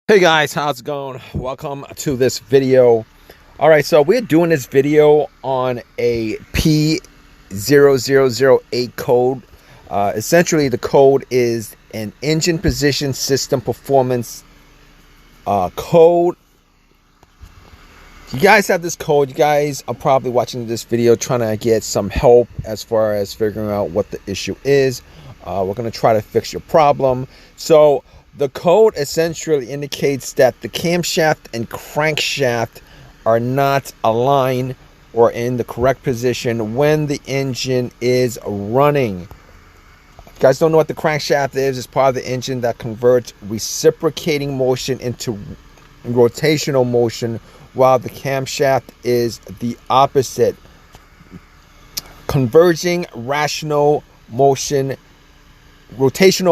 Hey guys, how's it going? Welcome to this video. All right, so we're doing this video on a P0008 code. Essentially, the code is an engine position system performance code. You guys have this code. You guys are probably watching this video trying to get some help as far as figuring out what the issue is. We're going to try to fix your problem. So the code essentially indicates that the camshaft and crankshaft are not aligned or in the correct position when the engine is running. If you guys don't know what the crankshaft is, it's part of the engine that converts reciprocating motion into rotational motion, while the camshaft is the opposite, converging rotational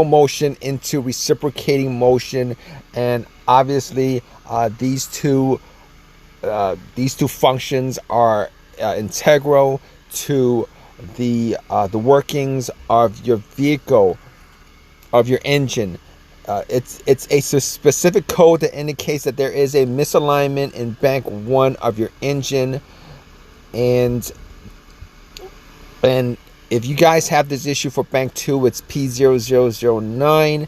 motion into reciprocating motion. And obviously these two functions are integral to the workings of your vehicle, of your engine. It's a specific code that indicates that there is a misalignment in bank 1 of your engine, and if you guys have this issue for bank 2, it's P0009.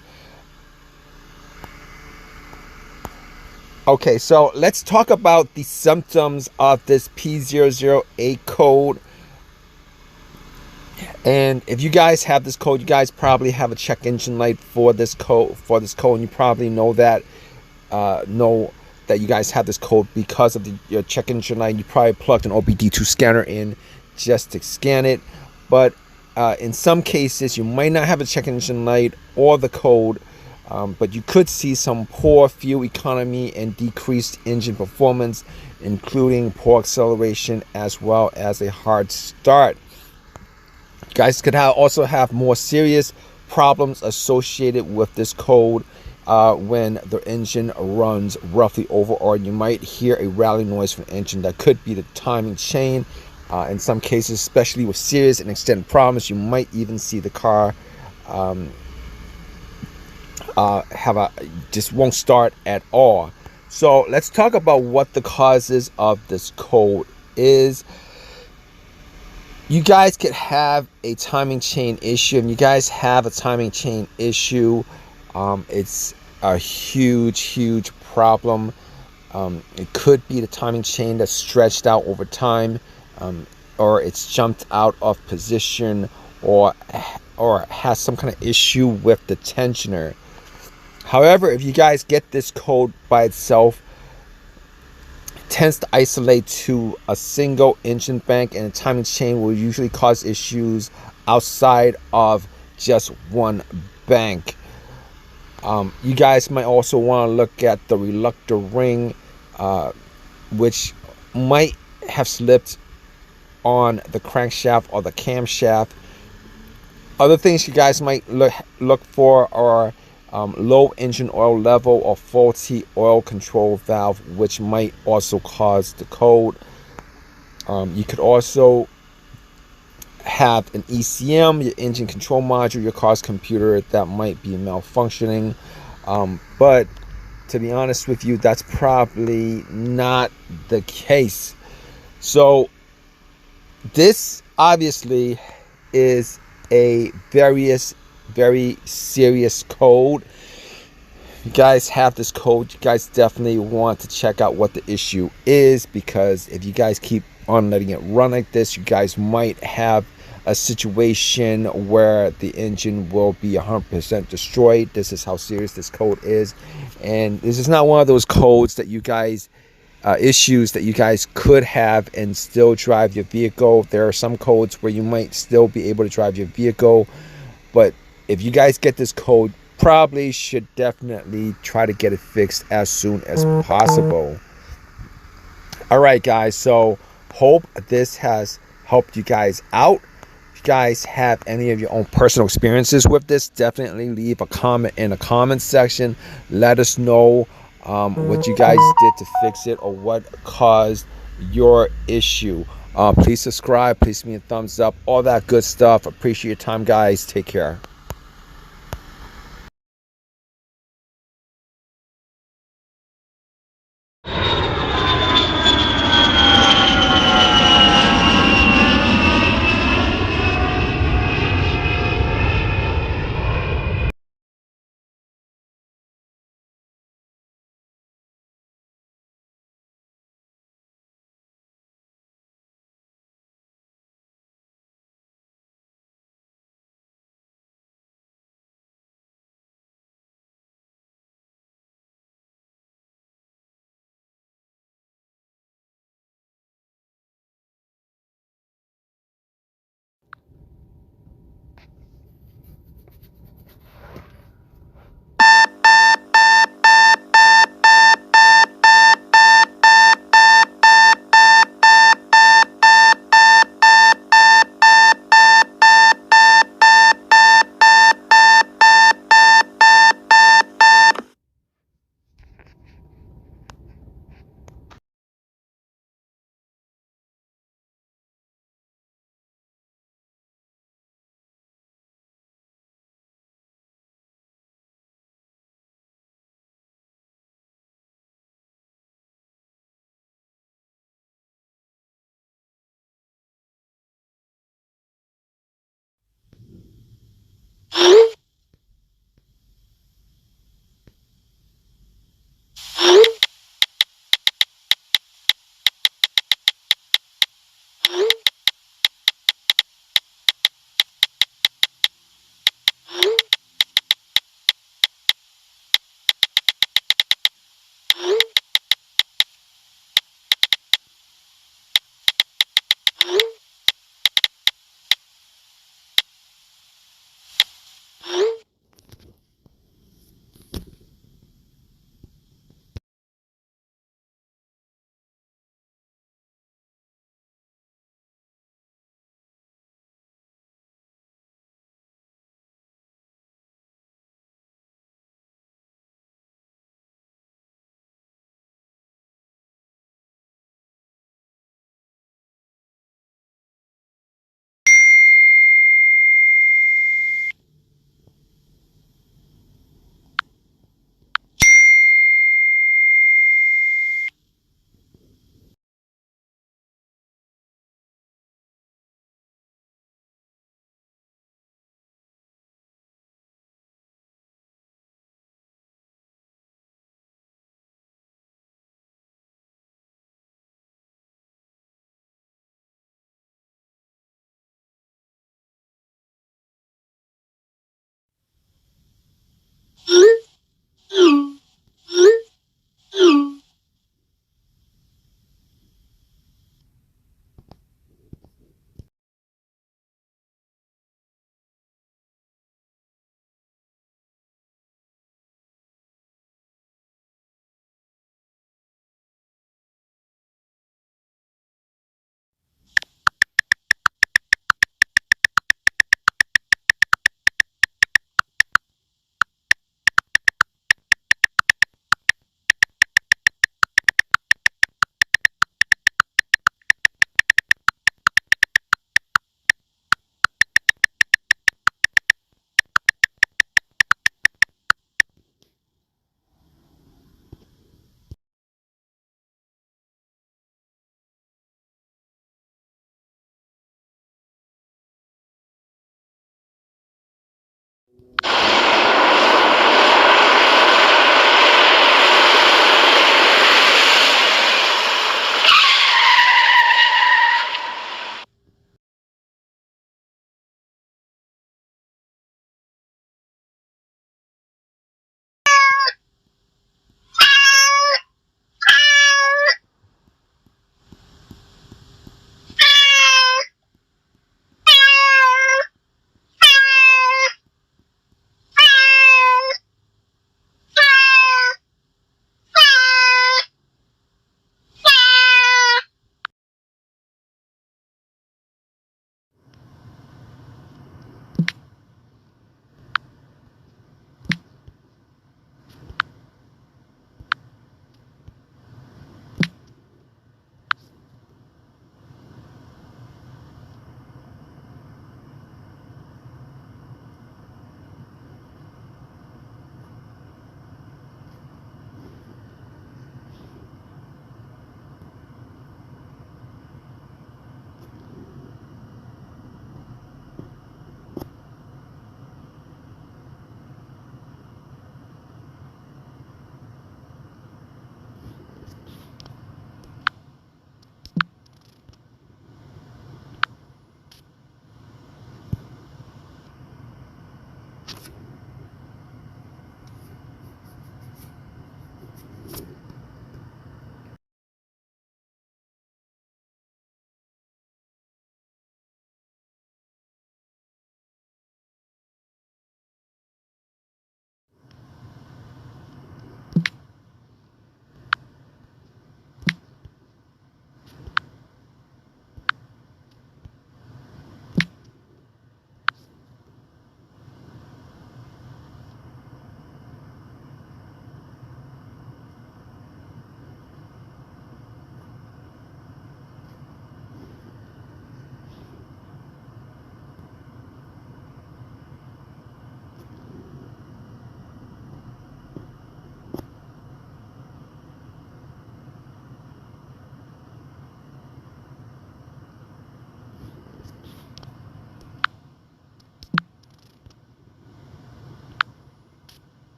Okay, so let's talk about the symptoms of this P0008 code. And if you guys have this code, you guys probably have a check engine light for this code. And you probably know that you guys have this code because of your check engine light. You probably plugged an OBDII scanner in just to scan it. But in some cases, you might not have a check engine light or the code, but you could see some poor fuel economy and decreased engine performance, including poor acceleration as well as a hard start. You guys could also have more serious problems associated with this code when the engine runs roughly over, or you might hear a rattling noise from the engine. That could be the timing chain. In some cases, especially with serious and extended problems, you might even see the car just won't start at all. So let's talk about what the causes of this code is. You guys could have a timing chain issue. And you guys have a timing chain issue, it's a huge problem. It could be the timing chain that's stretched out over time, or it's jumped out of position, or has some kind of issue with the tensioner. However, if you guys get this code by itself, it tends to isolate to a single engine bank, and a timing chain will usually cause issues outside of just one bank. You guys might also want to look at the reluctor ring, which might have slipped on the crankshaft or the camshaft. Other things you guys might look for are low engine oil level or faulty oil control valve, which might also cause the code. You could also have an ECM, your engine control module, your car's computer, that might be malfunctioning. But to be honest with you, that's probably not the case. So this obviously is a very serious code. You guys have this code, you guys definitely want to check out what the issue is, because if you guys keep on letting it run like this, you guys might have a situation where the engine will be 100% destroyed. This is how serious this code is, and this is not one of those codes that you guys issues that you guys could have and still drive your vehicle. There are some codes where you might still be able to drive your vehicle, but if you guys get this code, probably should definitely try to get it fixed as soon as possible. All right guys, so hope this has helped you guys out. If you guys have any of your own personal experiences with this, definitely leave a comment in the comment section. Let us know what you guys did to fix it, or what caused your issue. Please subscribe, please give me a thumbs up, all that good stuff. Appreciate your time guys. Take care.